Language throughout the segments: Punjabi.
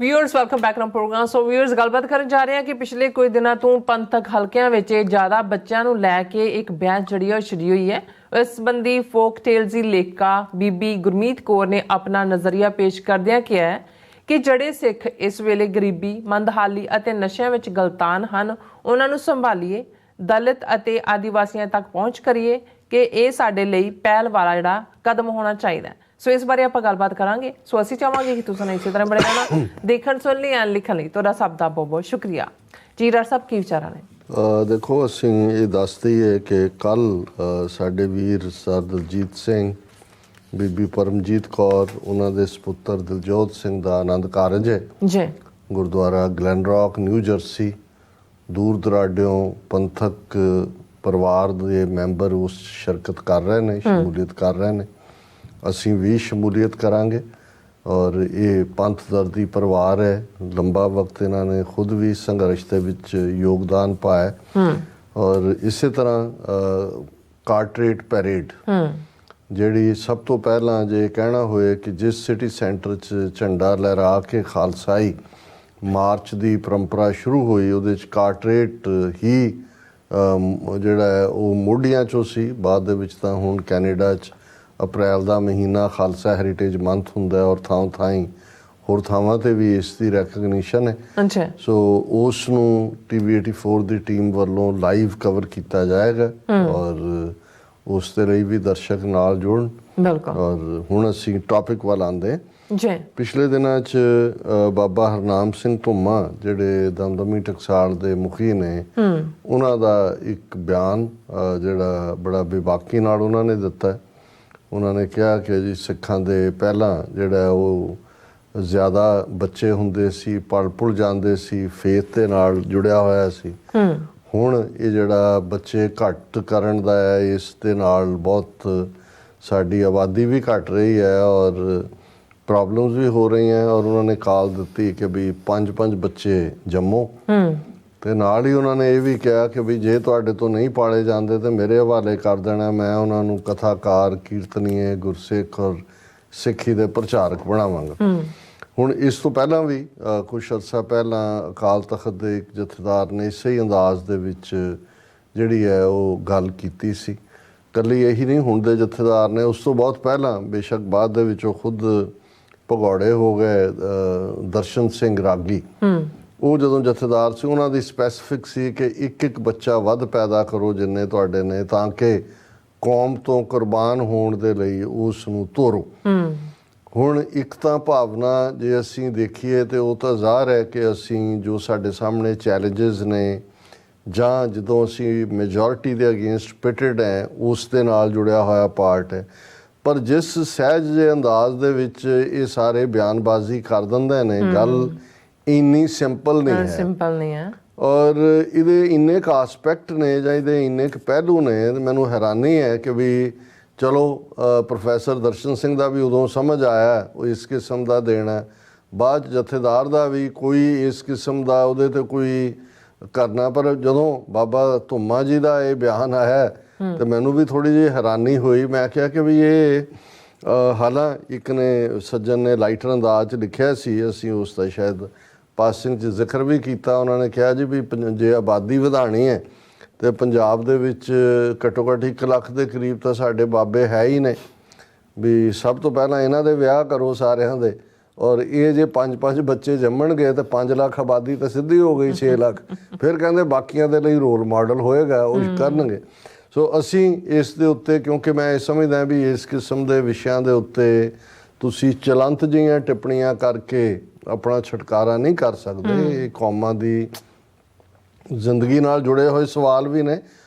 Viewers welcome back to programme. So viewers ਗੱਲਬਾਤ ਕਰਨ ਜਾ ਰਹੇ ਹਾਂ ਕਿ ਪਿਛਲੇ ਕੁਝ ਦਿਨਾਂ ਤੋਂ ਪੰਥਕ ਹਲਕਿਆਂ ਵਿੱਚ ਜ਼ਿਆਦਾ ਬੱਚਿਆਂ ਨੂੰ ਲੈ ਕੇ ਇੱਕ ਬਹਿਸ ਜਿਹੜੀ ਉਹ ਛਿੜੀ ਹੋਈ ਹੈ। ਇਸ ਸੰਬੰਧੀ ਫੋਕ ਟੇਲਸ ਦੀ ਲੇਖਿਕਾ ਬੀਬੀ ਗੁਰਮੀਤ ਕੌਰ ਨੇ ਆਪਣਾ ਨਜ਼ਰੀਆ ਪੇਸ਼ ਕਰਦਿਆਂ ਕਿਹਾ ਹੈ ਕਿ ਜਿਹੜੇ ਸਿੱਖ ਇਸ ਵੇਲੇ ਗਰੀਬੀ, ਮੰਦਹਾਲੀ ਅਤੇ ਨਸ਼ਿਆਂ ਵਿੱਚ ਗਲਤਾਨ ਹਨ, ਉਹਨਾਂ ਨੂੰ ਸੰਭਾਲੀਏ, ਦਲਿਤ ਅਤੇ ਆਦੀਵਾਸੀਆਂ ਤੱਕ ਪਹੁੰਚ ਕਰੀਏ ਕਿ ਇਹ ਸਾਡੇ ਲਈ ਪਹਿਲ ਵਾਲਾ ਜਿਹੜਾ ਕਦਮ ਹੋਣਾ ਚਾਹੀਦਾ ਹੈ। ਸੋ ਇਸ ਬਾਰੇ ਆਪਾਂ ਗੱਲਬਾਤ ਕਰਾਂਗੇ। ਸੋ ਅਸੀਂ ਚਾਹਾਂਗੇ ਕਿ ਤੁਸੀਂ ਇਸੇ ਤਰ੍ਹਾਂ ਬਣੇ ਰਹਿਣਾ। ਦੇਖਣ ਸੁਣ ਲਈ ਐਂਡ ਲਿਖਣ ਲਈ ਤੁਹਾਡਾ ਸਭ ਦਾ ਬਹੁਤ ਬਹੁਤ ਸ਼ੁਕਰੀਆ ਜੀ। ਡਾਕਟਰ ਸਾਹਿਬ ਕੀ ਵਿਚਾਰਾਂ ਨੇ? ਦੇਖੋ, ਅਸੀਂ ਇਹ ਦੱਸ ਦਈਏ ਕਿ ਕੱਲ੍ਹ ਸਾਡੇ ਵੀਰ ਸਰ ਦਲਜੀਤ ਸਿੰਘ, ਬੀਬੀ ਪਰਮਜੀਤ ਕੌਰ, ਉਹਨਾਂ ਦੇ ਸਪੁੱਤਰ ਦਿਲਜੋਤ ਸਿੰਘ ਦਾ ਆਨੰਦ ਕਾਰਜ ਹੈ ਜੀ ਗੁਰਦੁਆਰਾ ਗਲੈਨਰੌਕ, ਨਿਊ ਜਰਸੀ। ਦੂਰ ਦੁਰਾਡਿਓਂ ਪੰਥਕ ਪਰਿਵਾਰ ਦੇ ਮੈਂਬਰ ਉਸ ਸ਼ਿਰਕਤ ਕਰ ਰਹੇ ਨੇ, ਸ਼ਮੂਲੀਅਤ ਕਰ ਰਹੇ ਨੇ। ਅਸੀਂ ਵੀ ਸ਼ਮੂਲੀਅਤ ਕਰਾਂਗੇ। ਔਰ ਇਹ ਪੰਥ ਦਰਦੀ ਪਰਿਵਾਰ ਹੈ। ਲੰਬਾ ਵਕਤ ਇਹਨਾਂ ਨੇ ਖੁਦ ਵੀ ਸੰਘਰਸ਼ ਦੇ ਵਿੱਚ ਯੋਗਦਾਨ ਪਾਇਆ। ਔਰ ਇਸੇ ਤਰ੍ਹਾਂ ਕਾਰਟਰੇਟ ਪੈਰੇਡ, ਜਿਹੜੀ ਸਭ ਤੋਂ ਪਹਿਲਾਂ ਜੇ ਕਹਿਣਾ ਹੋਏ ਕਿ ਜਿਸ ਸਿਟੀ ਸੈਂਟਰ 'ਚ ਝੰਡਾ ਲਹਿਰਾ ਕੇ ਖਾਲਸਾਈ ਮਾਰਚ ਦੀ ਪਰੰਪਰਾ ਸ਼ੁਰੂ ਹੋਈ, ਉਹਦੇ 'ਚ ਕਾਰਟਰੇਟ ਹੀ ਜਿਹੜਾ ਹੈ ਉਹ ਮੋਢੀਆਂ 'ਚੋਂ ਸੀ। ਬਾਅਦ ਦੇ ਵਿੱਚ ਤਾਂ ਹੁਣ ਕੈਨੇਡਾ 'ਚ ਅਪ੍ਰੈਲ ਦਾ ਮਹੀਨਾ ਖਾਲਸਾ ਹੈਰੀਟੇਜ ਮੰਥ ਹੁੰਦਾ ਔਰ ਥਾਂ-ਥਾਈਂ ਹੋਰ ਥਾਵਾਂ 'ਤੇ ਵੀ ਇਸ ਦੀ ਰੈਕਗਨੀਸ਼ਨ ਹੈ। ਸੋ ਉਸ ਨੂੰ TV 84 ਦੀ ਟੀਮ ਵੱਲੋਂ ਲਾਈਵ ਕਵਰ ਕੀਤਾ ਜਾਏਗਾ ਔਰ ਉਸ ਦੇ ਲਈ ਵੀ ਦਰਸ਼ਕ ਨਾਲ ਜੁੜਨ। ਔਰ ਹੁਣ ਅਸੀਂ ਟੌਪਿਕ ਵੱਲ ਆਉਂਦੇ ਜੀ। ਪਿਛਲੇ ਦਿਨਾਂ 'ਚ ਬਾਬਾ ਹਰਨਾਮ ਸਿੰਘ ਧੁੰਮਾ, ਜਿਹੜੇ ਦਮਦਮੀ ਟਕਸਾਲ ਦੇ ਮੁਖੀ ਨੇ, ਉਹਨਾਂ ਦਾ ਇੱਕ ਬਿਆਨ ਜਿਹੜਾ ਬੜਾ ਬੇਬਾਕੀ ਨਾਲ ਉਹਨਾਂ ਨੇ ਦਿੱਤਾ। ਉਹਨਾਂ ਨੇ ਕਿਹਾ ਕਿ ਜੀ ਸਿੱਖਾਂ ਦੇ ਪਹਿਲਾਂ ਜਿਹੜਾ ਉਹ ਜ਼ਿਆਦਾ ਬੱਚੇ ਹੁੰਦੇ ਸੀ, ਪਲ ਭੁੱਲ ਜਾਂਦੇ ਸੀ, ਫੇਥ ਦੇ ਨਾਲ ਜੁੜਿਆ ਹੋਇਆ ਸੀ। ਹੁਣ ਇਹ ਜਿਹੜਾ ਬੱਚੇ ਘੱਟ ਕਰਨ ਦਾ ਹੈ, ਇਸ ਦੇ ਨਾਲ ਬਹੁਤ ਸਾਡੀ ਆਬਾਦੀ ਵੀ ਘੱਟ ਰਹੀ ਹੈ ਔਰ ਪ੍ਰੋਬਲਮਸ ਵੀ ਹੋ ਰਹੀਆਂ। ਔਰ ਉਹਨਾਂ ਨੇ ਕਾਲ ਦਿੱਤੀ ਕਿ ਵੀ 5-5 ਬੱਚੇ ਜੰਮੋ। ਤੇ ਨਾਲ ਹੀ ਉਹਨਾਂ ਨੇ ਇਹ ਵੀ ਕਿਹਾ ਕਿ ਵੀ ਜੇ ਤੁਹਾਡੇ ਤੋਂ ਨਹੀਂ ਪਾਲੇ ਜਾਂਦੇ ਤਾਂ ਮੇਰੇ ਹਵਾਲੇ ਕਰ ਦੇਣਾ, ਮੈਂ ਉਹਨਾਂ ਨੂੰ ਕਥਾਕਾਰ, ਕੀਰਤਨੀਏ, ਗੁਰਸਿੱਖ ਔਰ ਸਿੱਖੀ ਦੇ ਪ੍ਰਚਾਰਕ ਬਣਾਵਾਂਗਾ। ਹੁਣ ਇਸ ਤੋਂ ਪਹਿਲਾਂ ਵੀ ਕੁਛ ਅਰਸਾ ਪਹਿਲਾਂ ਅਕਾਲ ਤਖਤ ਦੇ ਇੱਕ ਜਥੇਦਾਰ ਨੇ ਇਸੇ ਹੀ ਅੰਦਾਜ਼ ਦੇ ਵਿੱਚ ਜਿਹੜੀ ਹੈ ਉਹ ਗੱਲ ਕੀਤੀ ਸੀ। ਇਕੱਲੀ ਇਹੀ ਨਹੀਂ, ਹੁਣ ਦੇ ਜਥੇਦਾਰ ਨੇ ਉਸ ਤੋਂ ਬਹੁਤ ਪਹਿਲਾਂ, ਬੇਸ਼ੱਕ ਬਾਅਦ ਦੇ ਵਿੱਚ ਉਹ ਖੁਦ ਭਗੌੜੇ ਹੋ ਗਏ, ਦਰਸ਼ਨ ਸਿੰਘ ਰਾਗੀ, ਉਹ ਜਦੋਂ ਜਥੇਦਾਰ ਸੀ ਉਹਨਾਂ ਦੀ ਸਪੈਸੀਫਿਕ ਸੀ ਕਿ ਇੱਕ ਬੱਚਾ ਵੱਧ ਪੈਦਾ ਕਰੋ ਜਿੰਨੇ ਤੁਹਾਡੇ ਨੇ, ਤਾਂ ਕਿ ਕੌਮ ਤੋਂ ਕੁਰਬਾਨ ਹੋਣ ਦੇ ਲਈ ਉਸ ਨੂੰ ਤੋਰੋ। ਹੁਣ ਇੱਕ ਤਾਂ ਭਾਵਨਾ ਜੇ ਅਸੀਂ ਦੇਖੀਏ ਤੇ ਉਹ ਤਾਂ ਜ਼ਾਹਰ ਹੈ ਕਿ ਅਸੀਂ ਜੋ ਸਾਡੇ ਸਾਹਮਣੇ ਚੈਲੰਜਸ ਨੇ, ਜਾਂ ਜਦੋਂ ਅਸੀਂ ਮੈਜੋਰਿਟੀ ਦੇ ਅਗੇਂਸਟ ਪਿਟਡ ਹੈ, ਉਸ ਦੇ ਨਾਲ ਜੁੜਿਆ ਹੋਇਆ ਪਾਰਟ ਹੈ। ਪਰ ਜਿਸ ਸਹਿਜ ਜਿਹੇ ਅੰਦਾਜ਼ ਦੇ ਵਿੱਚ ਇਹ ਸਾਰੇ ਬਿਆਨਬਾਜ਼ੀ ਕਰ ਦਿੰਦੇ ਨੇ, ਗੱਲ ਇੰਨੀ ਸਿੰਪਲ ਨਹੀਂ ਹੈ ਔਰ ਇਹਦੇ ਇੰਨੇ ਕੁ ਆਸਪੈਕਟ ਨੇ ਜਾਂ ਇਹਦੇ ਇੰਨੇ ਕੁ ਪਹਿਲੂ ਨੇ। ਮੈਨੂੰ ਹੈਰਾਨੀ ਹੈ ਕਿ ਵੀ ਚਲੋ ਪ੍ਰੋਫੈਸਰ ਦਰਸ਼ਨ ਸਿੰਘ ਦਾ ਵੀ ਉਦੋਂ ਸਮਝ ਆਇਆ ਉਹ ਇਸ ਕਿਸਮ ਦਾ ਦੇਣਾ, ਬਾਅਦ ਜਥੇਦਾਰ ਦਾ ਵੀ ਕੋਈ ਇਸ ਕਿਸਮ ਦਾ ਉਹਦੇ 'ਤੇ ਕੋਈ ਕਰਨਾ। ਪਰ ਜਦੋਂ ਬਾਬਾ ਧੁੰਮਾ ਜੀ ਦਾ ਇਹ ਬਿਆਨ ਆਇਆ ਤੇ ਮੈਨੂੰ ਵੀ ਥੋੜ੍ਹੀ ਜਿਹੀ ਹੈਰਾਨੀ ਹੋਈ। ਮੈਂ ਕਿਹਾ ਕਿ ਵੀ ਇਹ ਹਾਲਾਂ ਇੱਕ ਨੇ ਸੱਜਣ ਨੇ ਲਾਈਟਰ ਅੰਦਾਜ਼ 'ਚ ਲਿਖਿਆ ਸੀ, ਅਸੀਂ ਉਸ ਦਾ ਸ਼ਾਇਦ ਪਾਸਿੰਗ 'ਚ ਜ਼ਿਕਰ ਵੀ ਕੀਤਾ। ਉਹਨਾਂ ਨੇ ਕਿਹਾ ਜੀ ਵੀ ਜੇ ਆਬਾਦੀ ਵਧਾਉਣੀ ਹੈ ਤੇ ਪੰਜਾਬ ਦੇ ਵਿੱਚ ਘੱਟੋ ਘੱਟ 1 ਲੱਖ ਦੇ ਕਰੀਬ ਤਾਂ ਸਾਡੇ ਬਾਬੇ ਹੈ ਹੀ ਨੇ, ਵੀ ਸਭ ਤੋਂ ਪਹਿਲਾਂ ਇਹਨਾਂ ਦੇ ਵਿਆਹ ਕਰੋ ਸਾਰਿਆਂ ਦੇ। ਔਰ ਇਹ ਜੇ 5-5 ਬੱਚੇ ਜੰਮਣਗੇ ਤਾਂ 5 ਲੱਖ ਆਬਾਦੀ ਤਾਂ ਸਿੱਧੀ ਹੋ ਗਈ, 6 ਲੱਖ। ਫਿਰ ਕਹਿੰਦੇ ਬਾਕੀਆਂ ਦੇ ਲਈ ਰੋਲ ਮਾਡਲ ਹੋਏਗਾ, ਉਹ ਕਰਨਗੇ। ਸੋ ਅਸੀਂ ਇਸ ਦੇ ਉੱਤੇ, ਕਿਉਂਕਿ ਮੈਂ ਇਹ ਸਮਝਦਾ ਵੀ ਇਸ ਕਿਸਮ ਦੇ ਵਿਸ਼ਿਆਂ ਦੇ ਉੱਤੇ ਤੁਸੀਂ ਚਲੰਤ ਜਿਹੀਆਂ ਟਿੱਪਣੀਆਂ ਕਰਕੇ ਆਪਣਾ ਛੁਟਕਾਰਾ ਨਹੀਂ ਕਰ ਸਕਦੇ। ਇਹ ਕੌਮਾਂ ਦੀ ਜ਼ਿੰਦਗੀ ਨਾਲ ਜੁੜੇ ਹੋਏ ਸਵਾਲ ਵੀ ਨੇ।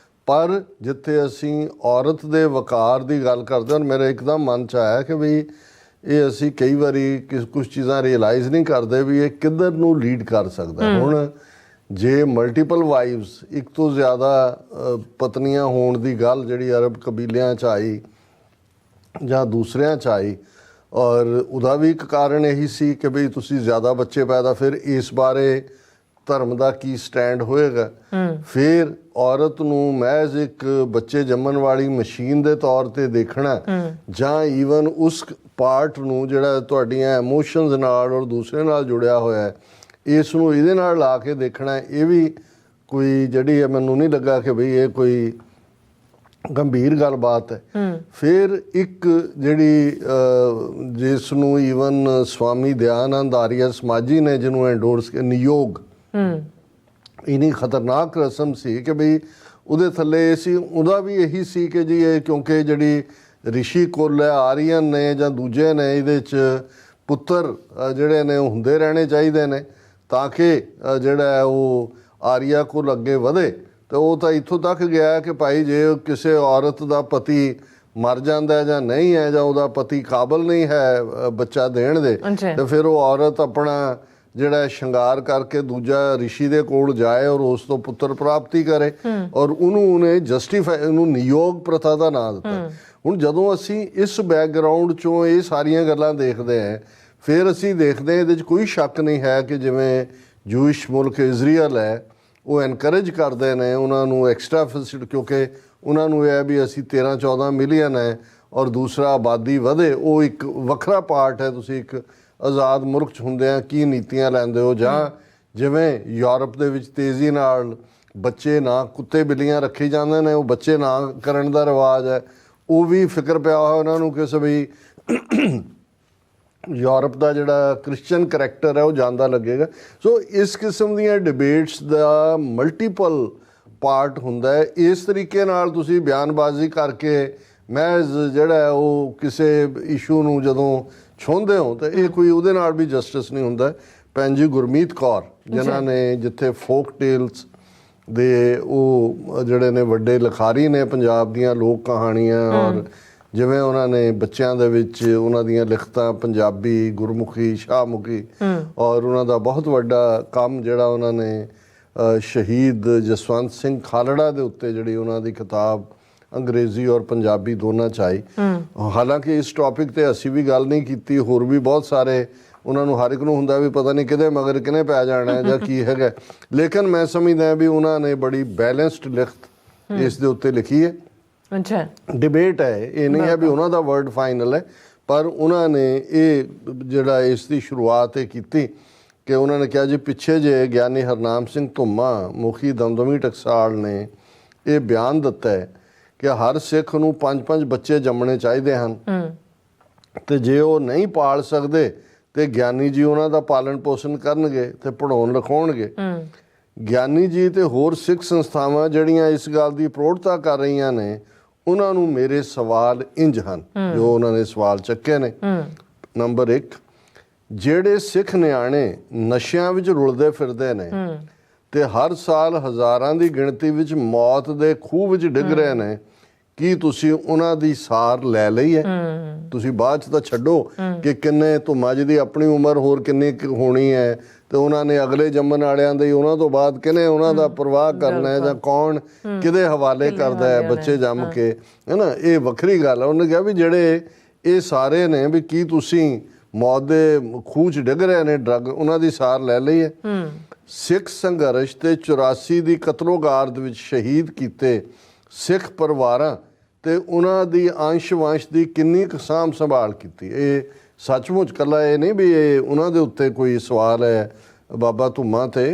ਪਰ ਜਿੱਥੇ ਅਸੀਂ ਔਰਤ ਦੇ ਵਕਾਰ ਦੀ ਗੱਲ ਕਰਦੇ ਹਾਂ, ਮੇਰੇ ਇੱਕਦਮ ਮਨ 'ਚ ਆਇਆ ਕਿ ਵੀ ਇਹ ਅਸੀਂ ਕਈ ਵਾਰੀ ਕੁਛ ਚੀਜ਼ਾਂ ਰਿਅਲਾਈਜ਼ ਨਹੀਂ ਕਰਦੇ ਵੀ ਇਹ ਕਿੱਧਰ ਨੂੰ ਲੀਡ ਕਰ ਸਕਦਾ। ਹੁਣ ਜੇ ਮਲਟੀਪਲ ਵਾਈਵਸ, ਇੱਕ ਤੋਂ ਜ਼ਿਆਦਾ ਪਤਨੀਆਂ ਹੋਣ ਦੀ ਗੱਲ ਜਿਹੜੀ ਅਰਬ ਕਬੀਲਿਆਂ 'ਚ ਆਈ ਜਾਂ ਦੂਸਰਿਆਂ 'ਚ ਆਈ, ਔਰ ਉਹਦਾ ਵੀ ਇੱਕ ਕਾਰਨ ਇਹੀ ਸੀ ਕਿ ਬਈ ਤੁਸੀਂ ਜ਼ਿਆਦਾ ਬੱਚੇ ਪੈਦਾ, ਫਿਰ ਇਸ ਬਾਰੇ ਧਰਮ ਦਾ ਕੀ ਸਟੈਂਡ ਹੋਏਗਾ। ਫਿਰ ਔਰਤ ਨੂੰ ਮਹਿਜ਼ ਇੱਕ ਬੱਚੇ ਜੰਮਣ ਵਾਲੀ ਮਸ਼ੀਨ ਦੇ ਤੌਰ ਤੇ ਦੇਖਣਾ, ਜਾਂ ਈਵਨ ਉਸ ਪਾਰਟ ਨੂੰ ਜਿਹੜਾ ਤੁਹਾਡੀਆਂ ਇਮੋਸ਼ਨਸ ਨਾਲ ਔਰ ਦੂਸਰੇ ਨਾਲ ਜੁੜਿਆ ਹੋਇਆ ਹੈ, ਇਸ ਨੂੰ ਇਹਦੇ ਨਾਲ ਲਾ ਕੇ ਦੇਖਣਾ, ਇਹ ਵੀ ਕੋਈ ਜਿਹੜੀ ਹੈ ਮੈਨੂੰ ਨਹੀਂ ਲੱਗਾ ਕਿ ਬਈ ਇਹ ਕੋਈ ਗੰਭੀਰ ਗੱਲਬਾਤ ਹੈ। ਫਿਰ ਇੱਕ ਜਿਹੜੀ ਜਿਸ ਨੂੰ ਈਵਨ ਸਵਾਮੀ ਦਇਆਨੰਦ ਆਰੀਆ ਸਮਾਜੀ ਨੇ ਜਿਹਨੂੰ ਐਂਡੋਰਸ ਨਿਯੋਗ, ਇੰਨੀ ਖਤਰਨਾਕ ਰਸਮ ਸੀ ਕਿ ਬਈ ਉਹਦੇ ਥੱਲੇ ਸੀ, ਉਹਦਾ ਵੀ ਇਹੀ ਸੀ ਕਿ ਜੀ ਇਹ ਕਿਉਂਕਿ ਜਿਹੜੀ ਰਿਸ਼ੀ ਕੁਲ ਹੈ ਆਰੀਅਨ ਨੇ ਜਾਂ ਦੂਜੇ ਨੇ, ਇਹਦੇ 'ਚ ਪੁੱਤਰ ਜਿਹੜੇ ਨੇ ਉਹ ਹੁੰਦੇ ਰਹਿਣੇ ਚਾਹੀਦੇ ਨੇ ਤਾਂ ਕਿ ਜਿਹੜਾ ਉਹ ਆਰੀਆ ਕੁਲ ਅੱਗੇ ਵਧੇ। ਤੇ ਉਹ ਤਾਂ ਇੱਥੋਂ ਤੱਕ ਗਿਆ ਕਿ ਭਾਈ ਜੇ ਕਿਸੇ ਔਰਤ ਦਾ ਪਤੀ ਮਰ ਜਾਂਦਾ ਜਾਂ ਨਹੀਂ ਹੈ, ਜਾਂ ਉਹਦਾ ਪਤੀ ਕਾਬਲ ਨਹੀਂ ਹੈ ਬੱਚਾ ਦੇਣ ਦੇ, ਤੇ ਫਿਰ ਉਹ ਔਰਤ ਆਪਣਾ ਜਿਹੜਾ ਸ਼ਿੰਗਾਰ ਕਰਕੇ ਦੂਜਾ ਰਿਸ਼ੀ ਦੇ ਕੋਲ ਜਾਏ ਔਰ ਉਸ ਤੋਂ ਪੁੱਤਰ ਪ੍ਰਾਪਤੀ ਕਰੇ, ਔਰ ਉਹਨੇ ਜਸਟੀਫਾਈ, ਉਹਨੂੰ ਨਿਯੋਗ ਪ੍ਰਥਾ ਦਾ ਨਾਂ ਦਿੱਤਾ। ਹੁਣ ਜਦੋਂ ਅਸੀਂ ਇਸ ਬੈਕਗਰਾਊਂਡ 'ਚੋਂ ਇਹ ਸਾਰੀਆਂ ਗੱਲਾਂ ਦੇਖਦੇ ਹਾਂ, ਫਿਰ ਅਸੀਂ ਦੇਖਦੇ ਹਾਂ ਇਹਦੇ 'ਚ ਕੋਈ ਸ਼ੱਕ ਨਹੀਂ ਹੈ ਕਿ ਜਿਵੇਂ ਜੂਇਸ਼ ਮੁਲਕ ਇਜ਼ਰਾਈਲ ਹੈ, ਉਹ ਐਨਕਰੇਜ ਕਰਦੇ ਨੇ ਉਹਨਾਂ ਨੂੰ ਐਕਸਟਰਾ ਫੈਸਿਲਿਟੀ, ਕਿਉਂਕਿ ਉਹਨਾਂ ਨੂੰ ਇਹ ਹੈ ਵੀ ਅਸੀਂ 13-14 ਮਿਲੀਅਨ ਹੈ ਔਰ ਦੂਸਰਾ ਆਬਾਦੀ ਵਧੇ, ਉਹ ਇੱਕ ਵੱਖਰਾ ਪਾਰਟ ਹੈ। ਤੁਸੀਂ ਇੱਕ ਆਜ਼ਾਦ ਮੁਲਕ 'ਚ ਹੁੰਦੇ ਆ ਕੀ ਨੀਤੀਆਂ ਲੈਂਦੇ ਹੋ, ਜਾਂ ਜਿਵੇਂ ਯੂਰਪ ਦੇ ਵਿੱਚ ਤੇਜ਼ੀ ਨਾਲ ਬੱਚੇ ਨਾ ਕੁੱਤੇ ਬਿੱਲੀਆਂ ਰੱਖੇ ਜਾਂਦੇ ਨੇ, ਉਹ ਬੱਚੇ ਨਾ ਕਰਨ ਦਾ ਰਿਵਾਜ ਹੈ, ਉਹ ਵੀ ਫਿਕਰ ਪਿਆ ਹੋਇਆ ਉਹਨਾਂ ਨੂੰ ਕਿ ਬਈ ਯੂਰਪ ਦਾ ਜਿਹੜਾ ਕ੍ਰਿਸਚਨ ਕਰੈਕਟਰ ਹੈ ਉਹ ਜਾਂਦਾ ਲੱਗੇਗਾ। ਸੋ ਇਸ ਕਿਸਮ ਦੀਆਂ ਡਿਬੇਟਸ ਦਾ ਮਲਟੀਪਲ ਪਾਰਟ ਹੁੰਦਾ ਹੈ। ਇਸ ਤਰੀਕੇ ਨਾਲ ਤੁਸੀਂ ਬਿਆਨਬਾਜ਼ੀ ਕਰਕੇ ਮੈਂ ਜਿਹੜਾ ਉਹ ਕਿਸੇ ਇਸ਼ੂ ਨੂੰ ਜਦੋਂ ਛੋਂਦੇ ਹੋ ਤਾਂ ਇਹ ਕੋਈ ਉਹਦੇ ਨਾਲ ਵੀ ਜਸਟਿਸ ਨਹੀਂ ਹੁੰਦਾ। ਭੈਣ ਜੀ ਗੁਰਮੀਤ ਕੌਰ ਜਿਨ੍ਹਾਂ ਨੇ ਜਿੱਥੇ ਫੋਕ ਟੇਲਸ ਦੇ ਉਹ ਜਿਹੜੇ ਨੇ ਵੱਡੇ ਲਿਖਾਰੀ ਨੇ ਪੰਜਾਬ ਦੀਆਂ ਲੋਕ ਕਹਾਣੀਆਂ, ਔਰ ਜਿਵੇਂ ਉਹਨਾਂ ਨੇ ਬੱਚਿਆਂ ਦੇ ਵਿੱਚ ਉਹਨਾਂ ਦੀਆਂ ਲਿਖਤਾਂ ਪੰਜਾਬੀ, ਗੁਰਮੁਖੀ, ਸ਼ਾਹਮੁਖੀ, ਔਰ ਉਹਨਾਂ ਦਾ ਬਹੁਤ ਵੱਡਾ ਕੰਮ ਜਿਹੜਾ ਉਹਨਾਂ ਨੇ ਸ਼ਹੀਦ ਜਸਵੰਤ ਸਿੰਘ ਖਾਲੜਾ ਦੇ ਉੱਤੇ ਜਿਹੜੀ ਉਹਨਾਂ ਦੀ ਕਿਤਾਬ ਅੰਗਰੇਜ਼ੀ ਔਰ ਪੰਜਾਬੀ ਦੋਨਾਂ 'ਚ ਆਈ। ਹਾਲਾਂਕਿ ਇਸ ਟੌਪਿਕ 'ਤੇ ਅਸੀਂ ਵੀ ਗੱਲ ਨਹੀਂ ਕੀਤੀ, ਹੋਰ ਵੀ ਬਹੁਤ ਸਾਰੇ ਉਹਨਾਂ ਨੂੰ ਹਰ ਇੱਕ ਨੂੰ ਹੁੰਦਾ ਵੀ ਪਤਾ ਨਹੀਂ ਕਿਹਦੇ ਮਗਰ ਕਿਹਨੇ ਪੈ ਜਾਣਾ ਜਾਂ ਕੀ ਹੈਗਾ, ਲੇਕਿਨ ਮੈਂ ਸਮਝਦਾ ਵੀ ਉਹਨਾਂ ਨੇ ਬੜੀ ਬੈਲੈਂਸਡ ਲਿਖਤ ਇਸ ਦੇ ਉੱਤੇ ਲਿਖੀ ਹੈ। ਅੱਛਾ, ਡਿਬੇਟ ਹੈ, ਇਹ ਨਹੀਂ ਹੈ ਵੀ ਉਹਨਾਂ ਦਾ ਵਰਡ ਫਾਈਨਲ ਹੈ, ਪਰ ਉਹਨਾਂ ਨੇ ਇਹ ਜਿਹੜਾ ਇਸ ਦੀ ਸ਼ੁਰੂਆਤ ਇਹ ਕੀਤੀ ਕਿ ਉਹਨਾਂ ਨੇ ਕਿਹਾ ਜੀ ਪਿੱਛੇ ਜੇ ਗਿਆਨੀ ਹਰਨਾਮ ਸਿੰਘ ਧੁੰਮਾ ਮੁਖੀ ਦਮਦਮੀ ਟਕਸਾਲ ਨੇ ਇਹ ਬਿਆਨ ਦਿੱਤਾ ਹੈ ਕਿ ਹਰ ਸਿੱਖ ਨੂੰ 5-5 ਬੱਚੇ ਜੰਮਣੇ ਚਾਹੀਦੇ ਹਨ, ਤੇ ਜੇ ਉਹ ਨਹੀਂ ਪਾਲ ਸਕਦੇ ਤੇ ਗਿਆਨੀ ਜੀ ਉਹਨਾਂ ਦਾ ਪਾਲਣ ਪੋਸ਼ਣ ਕਰਨਗੇ ਤੇ ਪੜ੍ਹਾਉਣ ਲਿਖਾਉਣਗੇ। ਗਿਆਨੀ ਜੀ ਤੇ ਹੋਰ ਸਿੱਖ ਸੰਸਥਾਵਾਂ ਜਿਹੜੀਆਂ ਇਸ ਗੱਲ ਦੀ ਪ੍ਰੋੜਤਾ ਕਰ ਰਹੀਆਂ ਨੇ, ਉਹਨਾਂ ਨੂੰ ਮੇਰੇ ਸਵਾਲ ਇੰਜ ਹਨ ਜੋ ਉਹਨਾਂ ਨੇ ਸਵਾਲ ਚੱਕੇ ਨੇ। ਨੰਬਰ 1, ਜਿਹੜੇ ਸਿੱਖ ਨਿਆਣੇ ਨਸ਼ਿਆਂ ਵਿੱਚ ਰੁਲਦੇ ਫਿਰਦੇ ਨੇ ਤੇ ਹਰ ਸਾਲ ਹਜ਼ਾਰਾਂ ਦੀ ਗਿਣਤੀ ਵਿੱਚ ਮੌਤ ਦੇ ਖੂਹ ਵਿੱਚ ਡਿੱਗ ਰਹੇ ਨੇ, ਕੀ ਤੁਸੀਂ ਉਹਨਾਂ ਦੀ ਸਾਰ ਲੈ ਲਈ ਹੈ? ਤੁਸੀਂ ਬਾਅਦ 'ਚ ਤਾਂ ਛੱਡੋ ਕਿ ਕਿੰਨੇ ਧੁੰਮਾ ਜੀ ਦੀ ਆਪਣੀ ਉਮਰ ਹੋਰ ਕਿੰਨੀ ਹੋਣੀ ਹੈ, ਤੇ ਉਹਨਾਂ ਨੇ ਅਗਲੇ ਜੰਮਣ ਵਾਲਿਆਂ ਦੇ ਉਹਨਾਂ ਤੋਂ ਬਾਅਦ ਕਿਹਨੇ ਉਹਨਾਂ ਦਾ ਪ੍ਰਵਾਹ ਕਰਨਾ ਹੈ, ਜਾਂ ਕੌਣ ਕਿਹਦੇ ਹਵਾਲੇ ਕਰਦਾ ਹੈ ਬੱਚੇ ਜੰਮ ਕੇ, ਹੈ ਨਾ, ਇਹ ਵੱਖਰੀ ਗੱਲ ਹੈ। ਉਹਨੇ ਕਿਹਾ ਵੀ ਜਿਹੜੇ ਇਹ ਸਾਰੇ ਨੇ ਵੀ ਕੀ ਤੁਸੀਂ ਮੌਤ ਦੇ ਖੂਹ 'ਚ ਡਿੱਗ ਰਹੇ ਨੇ ਡਰੱਗ, ਉਹਨਾਂ ਦੀ ਸਾਰ ਲੈ ਲਈ ਹੈ? ਸਿੱਖ ਸੰਘਰਸ਼ ਤੇ 84 ਦੀ ਕਤਲੋਗਾਰਦ ਵਿੱਚ ਸ਼ਹੀਦ ਕੀਤੇ ਸਿੱਖ ਪਰਿਵਾਰਾਂ ਤੇ ਉਹਨਾਂ ਦੀ ਅੰਸ਼-ਵੰਸ਼ ਦੀ ਕਿੰਨੀ ਕੁ ਸਾਂਭ ਸੰਭਾਲ ਕੀਤੀ? ਇਹ ਸੱਚਮੁੱਚ ਇਕੱਲਾ ਇਹ ਨਹੀਂ ਵੀ ਇਹ ਉਹਨਾਂ ਦੇ ਉੱਤੇ ਕੋਈ ਸਵਾਲ ਹੈ ਬਾਬਾ ਧੁੰਮਾ ਤੇ,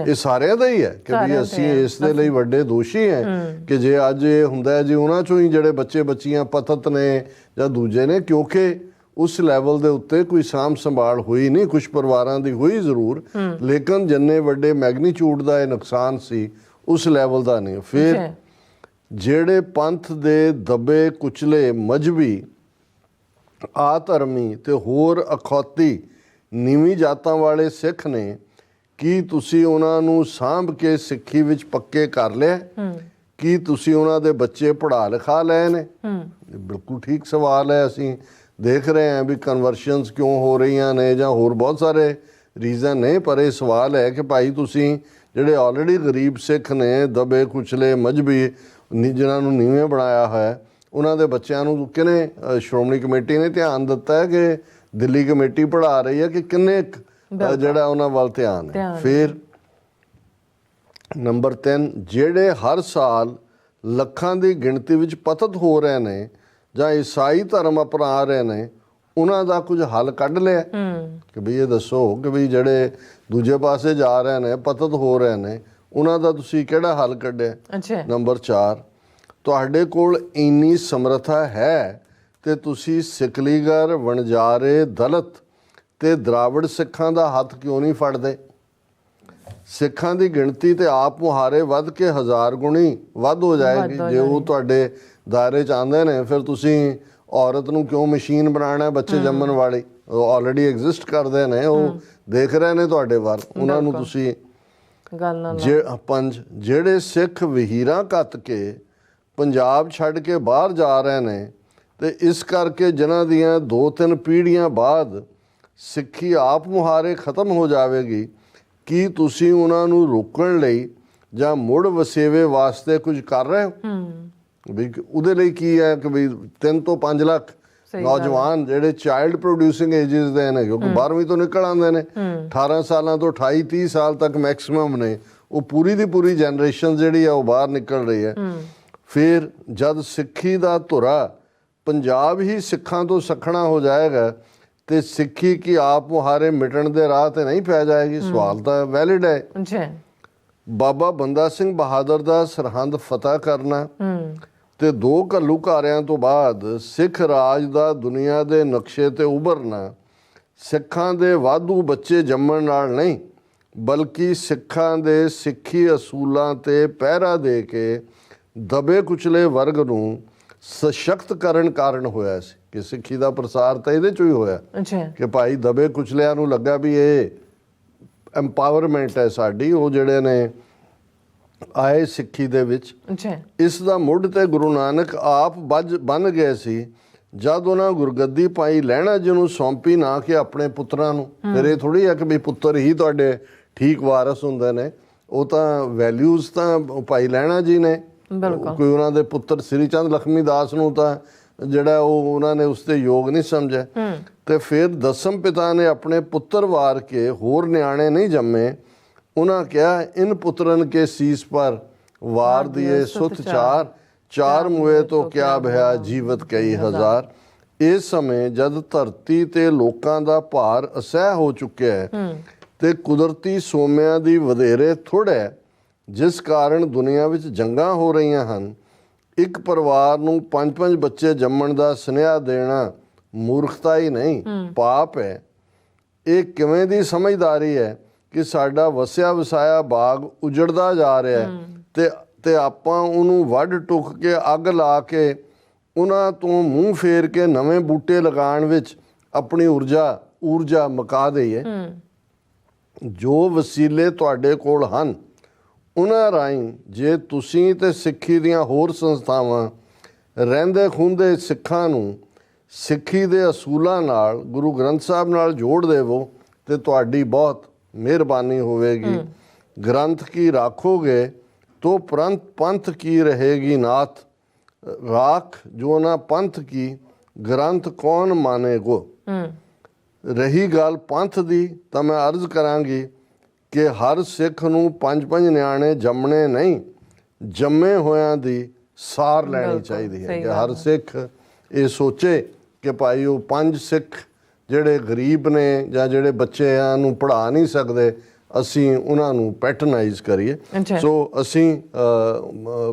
ਇਹ ਸਾਰਿਆਂ ਦਾ ਹੀ ਹੈ ਕਿ ਵੀ ਅਸੀਂ ਇਸ ਦੇ ਲਈ ਵੱਡੇ ਦੋਸ਼ੀ ਹਾਂ ਕਿ ਜੇ ਅੱਜ ਇਹ ਹੁੰਦਾ ਹੈ ਜੀ ਉਹਨਾਂ 'ਚੋਂ ਹੀ ਜਿਹੜੇ ਬੱਚੇ ਬੱਚੀਆਂ ਪਤਤ ਨੇ ਜਾਂ ਦੂਜੇ ਨੇ, ਕਿਉਂਕਿ ਉਸ ਲੈਵਲ ਦੇ ਉੱਤੇ ਕੋਈ ਸਾਂਭ ਸੰਭਾਲ ਹੋਈ ਨਹੀਂ। ਕੁਝ ਪਰਿਵਾਰਾਂ ਦੀ ਹੋਈ ਜ਼ਰੂਰ, ਲੇਕਿਨ ਜਿੰਨੇ ਵੱਡੇ ਮੈਗਨੀਚਿਊਡ ਦਾ ਇਹ ਨੁਕਸਾਨ ਸੀ ਉਸ ਲੈਵਲ ਦਾ ਨਹੀਂ। ਫਿਰ ਜਿਹੜੇ ਪੰਥ ਦੇ ਦੱਬੇ ਕੁਚਲੇ ਮਜ਼ਹਬੀ, ਆਧਰਮੀ ਤੇ ਹੋਰ ਅਖੌਤੀ ਨੀਵੀਂ ਜਾਤਾਂ ਵਾਲੇ ਸਿੱਖ ਨੇ, ਕੀ ਤੁਸੀਂ ਉਹਨਾਂ ਨੂੰ ਸਾਂਭ ਕੇ ਸਿੱਖੀ ਵਿੱਚ ਪੱਕੇ ਕਰ ਲਿਆ? ਕੀ ਤੁਸੀਂ ਉਹਨਾਂ ਦੇ ਬੱਚੇ ਪੜ੍ਹਾ ਲਿਖਾ ਲਏ ਨੇ? ਬਿਲਕੁਲ ਠੀਕ ਸਵਾਲ ਹੈ। ਅਸੀਂ ਦੇਖ ਰਹੇ ਹਾਂ ਵੀ ਕਨਵਰਸ਼ਨਸ ਕਿਉਂ ਹੋ ਰਹੀਆਂ ਨੇ ਜਾਂ ਹੋਰ ਬਹੁਤ ਸਾਰੇ ਰੀਜ਼ਨ ਨੇ, ਪਰ ਇਹ ਸਵਾਲ ਹੈ ਕਿ ਭਾਈ ਤੁਸੀਂ ਜਿਹੜੇ ਆਲਰੇਡੀ ਗਰੀਬ ਸਿੱਖ ਨੇ, ਦਬੇ ਕੁਚਲੇ ਮਜ਼ਹਬੀ ਜਿਨ੍ਹਾਂ ਨੂੰ ਨੀਵੇਂ ਬਣਾਇਆ ਹੋਇਆ, ਉਹਨਾਂ ਦੇ ਬੱਚਿਆਂ ਨੂੰ ਕਿਹਨੇ, ਸ਼੍ਰੋਮਣੀ ਕਮੇਟੀ ਨੇ ਧਿਆਨ ਦਿੱਤਾ ਹੈ ਕਿ ਦਿੱਲੀ ਕਮੇਟੀ ਪੜ੍ਹਾ ਰਹੀ ਹੈ ਕਿ ਕਿੰਨੇ ਜਿਹੜਾ ਉਹਨਾਂ ਵੱਲ ਧਿਆਨ ਹੈ? ਫਿਰ ਨੰਬਰ 3, ਜਿਹੜੇ ਹਰ ਸਾਲ ਲੱਖਾਂ ਦੀ ਗਿਣਤੀ ਵਿੱਚ ਪਤਤ ਹੋ ਰਹੇ ਨੇ ਜਾਂ ਈਸਾਈ ਧਰਮ ਅਪਣਾ ਰਹੇ ਨੇ, ਉਹਨਾਂ ਦਾ ਕੁਝ ਹੱਲ ਕੱਢ ਲਿਆ ਕਿ ਵੀ ਇਹ ਦੱਸੋ ਕਿ ਵੀ ਜਿਹੜੇ ਦੂਜੇ ਪਾਸੇ ਜਾ ਰਹੇ ਨੇ, ਪਤਿਤ ਹੋ ਰਹੇ ਨੇ, ਉਹਨਾਂ ਦਾ ਤੁਸੀਂ ਕਿਹੜਾ ਹੱਲ ਕੱਢਿਆ? ਅੱਛਾ। ਨੰਬਰ 4, ਤੁਹਾਡੇ ਕੋਲ ਇੰਨੀ ਸਮਰੱਥਾ ਹੈ ਤੇ ਤੁਸੀਂ ਸਿਕਲੀਗਰ, ਵਣਜਾਰੇ, ਦਲਿਤ ਤੇ ਦਰਾਵੜ ਸਿੱਖਾਂ ਦਾ ਹੱਥ ਕਿਉਂ ਨਹੀਂ ਫੜਦੇ? ਸਿੱਖਾਂ ਦੀ ਗਿਣਤੀ ਤੇ ਆਪ ਮੁਹਾਰੇ ਵੱਧ ਕੇ 1000 ਗੁਣੀ ਵੱਧ ਹੋ ਜਾਏਗੀ ਜੇ ਉਹ ਤੁਹਾਡੇ ਦਾਇਰੇ 'ਚ ਆਉਂਦੇ ਨੇ। ਫਿਰ ਤੁਸੀਂ ਔਰਤ ਨੂੰ ਕਿਉਂ ਮਸ਼ੀਨ ਬਣਾਉਣਾ? ਬੱਚੇ ਜੰਮਣ ਵਾਲੀ ਉਹ ਆਲਰੇਡੀ ਐਗਜ਼ਿਸਟ ਕਰਦੇ ਨੇ, ਉਹ ਦੇਖ ਰਹੇ ਨੇ ਤੁਹਾਡੇ ਵੱਲ, ਉਹਨਾਂ ਨੂੰ ਤੁਸੀਂ ਗੱਲ ਨਾਲ ਜਿਹੜੇ ਸਿੱਖ ਵਹੀਰਾਂ ਕੱਤ ਕੇ ਪੰਜਾਬ ਛੱਡ ਕੇ ਬਾਹਰ ਜਾ ਰਹੇ ਨੇ ਤੇ ਇਸ ਕਰਕੇ ਜਿਨ੍ਹਾਂ ਦੀਆਂ 2-3 ਪੀੜ੍ਹੀਆਂ ਬਾਅਦ ਸਿੱਖੀ ਆਪ ਮੁਹਾਰੇ ਖਤਮ ਹੋ ਜਾਵੇਗੀ, ਕੀ ਤੁਸੀਂ ਉਹਨਾਂ ਨੂੰ ਰੋਕਣ ਲਈ ਜਾਂ ਮੁੜ ਵਸੇਵੇ ਵਾਸਤੇ ਕੁਝ ਕਰ ਰਹੇ ਹੋ? ਵੀ ਉਹਦੇ ਲਈ ਕੀ ਹੈ ਕਿ ਵੀ 3 ਤੋਂ 5 ਲੱਖ ਨੌਜਵਾਨ ਜਿਹੜੇ ਚਾਈਲਡ ਪ੍ਰੋਡਿਊਸਿੰਗ ਏਜਸ ਦੇ ਨੇ, ਕਿਉਂਕਿ 12ਵੀਂ ਤੋਂ ਨਿਕਲ ਆਉਂਦੇ ਨੇ, 18 ਸਾਲਾਂ ਤੋਂ 28-30 ਸਾਲ ਤੱਕ ਮੈਕਸਿਮਮ ਨੇ, ਉਹ ਪੂਰੀ ਦੀ ਪੂਰੀ ਜਨਰੇਸ਼ਨ ਜਿਹੜੀ ਆ ਉਹ ਬਾਹਰ ਨਿਕਲ ਰਹੀ ਹੈ। ਫਿਰ ਜਦ ਸਿੱਖੀ ਦਾ ਧੁਰਾ ਪੰਜਾਬ ਹੀ ਸਿੱਖਾਂ ਤੋਂ ਸੱਖਣਾ ਹੋ ਜਾਏਗਾ ਤੇ ਸਿੱਖੀ ਕੀ ਆਪ ਮੁਹਾਰੇ ਮਿਟਣ ਦੇ ਰਾਹ ਤੇ ਨਹੀਂ ਪੈ ਜਾਏਗੀ? ਸਵਾਲ ਤਾਂ ਵੈਲਿਡ ਹੈ। ਬਾਬਾ ਬੰਦਾ ਸਿੰਘ ਬਹਾਦਰ ਦਾ ਸਰਹੰਦ ਫਤਿਹ ਕਰਨਾ ਤੇ 2 ਘੱਲੂਘਾਰਿਆਂ ਤੋਂ ਬਾਅਦ ਸਿੱਖ ਰਾਜ ਦਾ ਦੁਨੀਆ ਦੇ ਨਕਸ਼ੇ ਤੇ ਉਭਰਨਾ ਸਿੱਖਾਂ ਦੇ ਵਾਧੂ ਬੱਚੇ ਜੰਮਣ ਨਾਲ ਨਹੀਂ, ਬਲਕਿ ਸਿੱਖਾਂ ਦੇ ਸਿੱਖੀ ਅਸੂਲਾਂ ਤੇ ਪਹਿਰਾ ਦੇ ਕੇ ਦਬੇ ਕੁਚਲੇ ਵਰਗ ਨੂੰ ਸਸ਼ਕਤ ਕਰਨ ਕਾਰਨ ਹੋਇਆ ਸੀ ਕਿ ਸਿੱਖੀ ਦਾ ਪ੍ਰਸਾਰ ਤਾਂ ਇਹਦੇ 'ਚੋਂ ਹੀ ਹੋਇਆ ਕਿ ਭਾਈ ਦਬੇ ਕੁਚਲਿਆਂ ਨੂੰ ਲੱਗਾ ਵੀ ਇਹ ਐਮਪਾਵਰਮੈਂਟ ਹੈ ਸਾਡੀ, ਉਹ ਜਿਹੜੇ ਨੇ ਆਏ ਸਿੱਖੀ ਦੇ ਵਿੱਚ। ਇਸ ਦਾ ਮੁੱਢ ਤੇ ਗੁਰੂ ਨਾਨਕ ਆਪ ਬਣ ਗਏ ਸੀ ਜਦ ਉਹਨਾਂ ਗੁਰਗੱਦੀ ਪਾਈ ਲਹਿਣਾ ਜੀ ਨੂੰ ਸੌਂਪੀ ਨਾ ਕਿ ਆਪਣੇ ਪੁੱਤਰਾਂ ਨੂੰ। ਫਿਰ ਇਹ ਥੋੜ੍ਹੀ ਹੈ ਕਿ ਵੀ ਪੁੱਤਰ ਹੀ ਤੁਹਾਡੇ ਠੀਕ ਵਾਰਸ ਹੁੰਦੇ ਨੇ, ਉਹ ਤਾਂ ਵੈਲਿਊਜ਼ ਤਾਂ ਭਾਈ ਲਹਿਣਾ ਜੀ ਨੇ। ਕੋਈ ਉਹਨਾਂ ਦੇ ਪੁੱਤਰ ਸ੍ਰੀ ਚੰਦ ਲਖਮੀ ਦਾਸ ਨੂੰ ਤਾਂ ਜਿਹੜਾ ਉਹ ਉਹਨਾਂ ਨੇ ਉਸ ਤੇ ਯੋਗ ਨਹੀਂ ਸਮਝਿਆ। ਤੇ ਫਿਰ ਦਸਮ ਪਿਤਾ ਨੇ ਆਪਣੇ ਪੁੱਤਰ ਵਾਰ ਕੇ ਹੋਰ ਨਿਆਣੇ ਨਹੀਂ ਜੰਮੇ। ਉਹਨਾਂ ਕਿਹਾ ਇਨ ਪੁੱਤਰਨ ਕੇ ਸੀਸ ਪਰ ਵਾਰ ਦਿਏ ਸੁਤ ਚਾਰ ਮੁਏ ਤੋਂ ਕਿਆ ਭਇਆ ਜੀਵਤ ਕਈ ਹਜ਼ਾਰ। ਇਸ ਸਮੇਂ ਜਦ ਧਰਤੀ ਤੇ ਲੋਕਾਂ ਦਾ ਭਾਰ ਅਸਹਿ ਹੋ ਚੁੱਕਿਆ ਹੈ ਤੇ ਕੁਦਰਤੀ ਸੋਮਿਆਂ ਦੀ ਵਧੇਰੇ ਥੁੜ ਹੈ, ਜਿਸ ਕਾਰਨ ਦੁਨੀਆ ਵਿੱਚ ਜੰਗਾਂ ਹੋ ਰਹੀਆਂ ਹਨ, ਇੱਕ ਪਰਿਵਾਰ ਨੂੰ 5-5 ਬੱਚੇ ਜੰਮਣ ਦਾ ਸੁਨੇਹਾ ਦੇਣਾ ਮੂਰਖਤਾ ਹੀ ਨਹੀਂ ਪਾਪ ਹੈ। ਇਹ ਕਿਵੇਂ ਦੀ ਸਮਝਦਾਰੀ ਹੈ ਕਿ ਸਾਡਾ ਵਸਿਆ ਵਸਾਇਆ ਬਾਗ ਉਜੜਦਾ ਜਾ ਰਿਹਾ ਹੈ ਤੇ ਆਪਾਂ ਉਹਨੂੰ ਵੱਢ ਟੁੱਕ ਕੇ ਅੱਗ ਲਾ ਕੇ ਉਹਨਾਂ ਤੋਂ ਮੂੰਹ ਫੇਰ ਕੇ ਨਵੇਂ ਬੂਟੇ ਲਗਾਉਣ ਵਿੱਚ ਆਪਣੀ ਊਰਜਾ ਮੁਕਾ ਦਈਏ। ਜੋ ਵਸੀਲੇ ਤੁਹਾਡੇ ਕੋਲ ਹਨ ਉਹਨਾਂ ਰਾਹੀਂ ਜੇ ਤੁਸੀਂ ਤੇ ਸਿੱਖੀ ਦੀਆਂ ਹੋਰ ਸੰਸਥਾਵਾਂ ਰਹਿੰਦੇ ਖੂੰਹਦੇ ਸਿੱਖਾਂ ਨੂੰ ਸਿੱਖੀ ਦੇ ਅਸੂਲਾਂ ਨਾਲ, ਗੁਰੂ ਗ੍ਰੰਥ ਸਾਹਿਬ ਨਾਲ ਜੋੜ ਦੇਵੋ ਤੇ ਤੁਹਾਡੀ ਬਹੁਤ ਮਿਹਰਬਾਨੀ ਹੋਵੇਗੀ। ਗ੍ਰੰਥ ਕੀ ਰਾਖੋਗੇ तो पंथ की रहेगी नाथ, राख जो ना पंथ की ग्रंथ कौन मानेगो। रही गल पंथ दी तो मैं अर्ज करांगी कि हर सिख नूं 5-5 न्याणे जमने नहीं, जम्मे होयां दी सार लैनी चाहिए है कि हर सिख ये सोचे कि भाई वो 5 सिख ਜਿਹੜੇ ਗਰੀਬ ਨੇ ਜਾਂ ਜਿਹੜੇ ਬੱਚਿਆਂ ਨੂੰ ਪੜ੍ਹਾ ਨਹੀਂ ਸਕਦੇ ਅਸੀਂ ਉਹਨਾਂ ਨੂੰ ਪੈਟਰਨਾਈਜ਼ ਕਰੀਏ। ਸੋ ਅਸੀਂ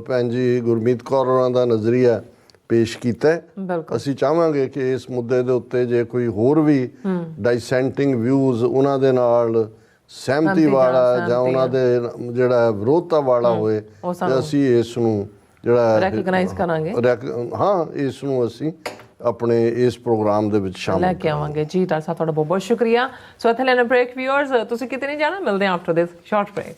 ਭੈਣ ਜੀ ਗੁਰਮੀਤ ਕੌਰ ਹੋਰਾਂ ਦਾ ਨਜ਼ਰੀਆ ਪੇਸ਼ ਕੀਤਾ। ਅਸੀਂ ਚਾਹਾਂਗੇ ਕਿ ਇਸ ਮੁੱਦੇ ਦੇ ਉੱਤੇ ਜੇ ਕੋਈ ਹੋਰ ਵੀ ਡਾਈਸੈਂਟਿੰਗ ਵਿਊਜ਼ ਉਹਨਾਂ ਦੇ ਨਾਲ ਸਹਿਮਤੀ ਵਾਲਾ ਜਾਂ ਉਹਨਾਂ ਦੇ ਜਿਹੜਾ ਵਿਰੋਧਤਾ ਵਾਲਾ ਹੋਏ ਤੇ ਅਸੀਂ ਇਸ ਨੂੰ ਜਿਹੜਾ ਰੈਕਗਨਾਈਜ਼ ਕਰਾਂਗੇ। ਹਾਂ, ਇਸ ਨੂੰ ਅਸੀਂ ਆਪਣੇ ਇਸ ਪ੍ਰੋਗਰਾਮ ਦੇ ਵਿੱਚ ਸ਼ਾਮਲ ਲੈ ਕੇ ਆਵਾਂਗੇ। ਜੀ ਡਾਕਟਰ ਸਾਹਿਬ ਤੁਹਾਡਾ ਬਹੁਤ ਬਹੁਤ ਸ਼ੁਕਰੀਆ। ਸੋ ਇੱਥੇ ਲੈਣਾ ਬ੍ਰੇਕ। ਵਿਊਅਰਸ ਤੁਸੀਂ ਕਿਤੇ ਨਹੀਂ ਜਾਣਾ, ਮਿਲਦੇ ਹਾਂ ਆਫਟਰ ਦਿਸ ਸ਼ਾਰਟ ਬ੍ਰੇਕ।